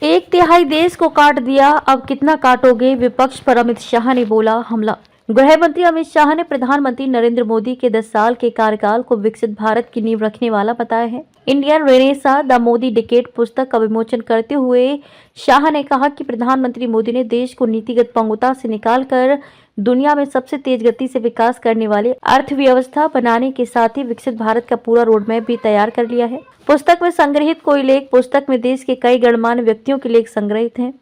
एक तिहाई देश को काट दिया, अब कितना काटोगे? विपक्ष पर अमित शाह ने बोला हमला। गृह मंत्री अमित शाह ने प्रधानमंत्री नरेंद्र मोदी के 10 साल के कार्यकाल को विकसित भारत की नींव रखने वाला बताया है। Indian renaissance the Modi decade पुस्तक का विमोचन करते हुए शाह ने कहा कि प्रधानमंत्री मोदी ने देश को नीतिगत पंगुता से निकालकर दुनिया में सबसे तेज गति से विकास करने वाली अर्थव्यवस्था बनाने के साथ ही विकसित भारत का पूरा रोडमैप भी तैयार कर लिया है। पुस्तक में संग्रहित कोई लेख पुस्तक में देश के कई गणमान्य व्यक्तियों के लेख संग्रहित हैं।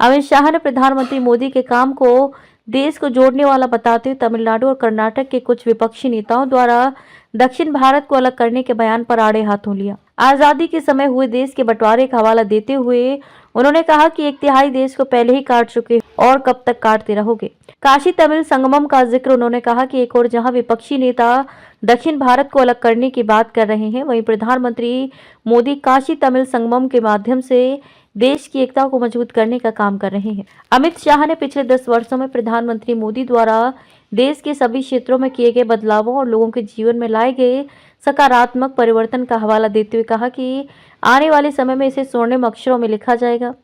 अमित शाह ने प्रधानमंत्री मोदी के काम को देश को जोड़ने वाला बताते हुए तमिलनाडु और कर्नाटक के कुछ विपक्षी नेताओं द्वारा दक्षिण भारत को अलग करने के बयान पर आड़े हाथों लिया। आजादी के समय हुए देश के बंटवारे का हवाला देते हुए उन्होंने कहा कि एक तिहाई देश को पहले ही काट चुके और कब तक काटते रहोगे। काशी तमिल संगमम का जिक्र उन्होंने कहा कि एक और जहां विपक्षी नेता दक्षिण भारत को अलग करने की बात कर रहे हैं, वहीं प्रधानमंत्री मोदी काशी तमिल संगमम के माध्यम से देश की एकता को मजबूत करने का काम कर रहे हैं। अमित शाह ने पिछले 10 वर्षों में प्रधानमंत्री मोदी द्वारा देश के सभी क्षेत्रों में किए गए बदलावों और लोगों के जीवन में लाए गए सकारात्मक परिवर्तन का हवाला देते हुए कहा कि आने वाले समय में इसे स्वर्णिम अक्षरों में लिखा जाएगा।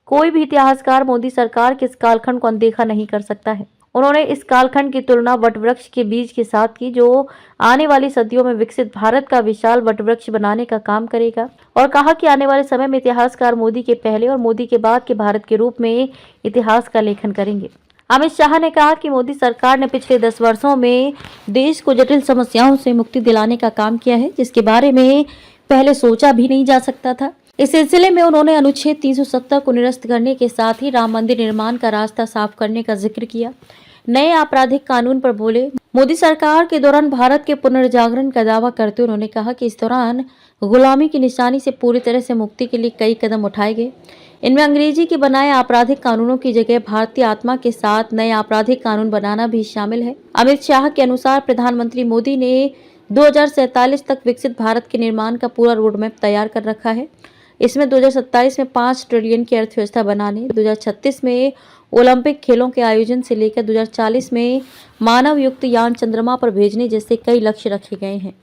कोई भी इतिहासकार मोदी सरकार के इस कालखंड को अनदेखा नहीं कर सकता है। उन्होंने इस कालखंड की तुलना वटवृक्ष के बीज के साथ की, जो आने वाली सदियों में विकसित भारत का विशाल वटवृक्ष बनाने का काम करेगा, और कहा कि आने वाले समय में इतिहासकार मोदी के पहले और मोदी के बाद के भारत के रूप में इतिहास का लेखन करेंगे। अमित शाह ने कहा कि मोदी सरकार ने पिछले 10 वर्षों में देश को जटिल समस्याओं से मुक्ति दिलाने का काम किया है, जिसके बारे में पहले सोचा भी नहीं जा सकता था। इस सिलसिले में उन्होंने अनुच्छेद 370 को निरस्त करने के साथ ही राम मंदिर निर्माण का रास्ता साफ करने का जिक्र किया। नए आपराधिक कानून पर बोले। मोदी सरकार के दौरान भारत के पुनर्जागरण का दावा करते हुए उन्होंने कहा कि इस दौरान गुलामी की निशानी से पूरी तरह से मुक्ति के लिए कई कदम उठाए गए। इनमें अंग्रेजी के बनाए आपराधिक कानूनों की जगह भारतीय आत्मा के साथ नए आपराधिक कानून बनाना भी शामिल है। अमित शाह के अनुसार प्रधानमंत्री मोदी ने 2047 तक विकसित भारत के निर्माण का पूरा रोडमैप तैयार कर रखा है। इसमें 2027 में 5 ट्रिलियन की अर्थव्यवस्था बनाने, 2036 में ओलंपिक खेलों के आयोजन से लेकर 2040 में मानव युक्त यान चंद्रमा पर भेजने जैसे कई लक्ष्य रखे गए हैं।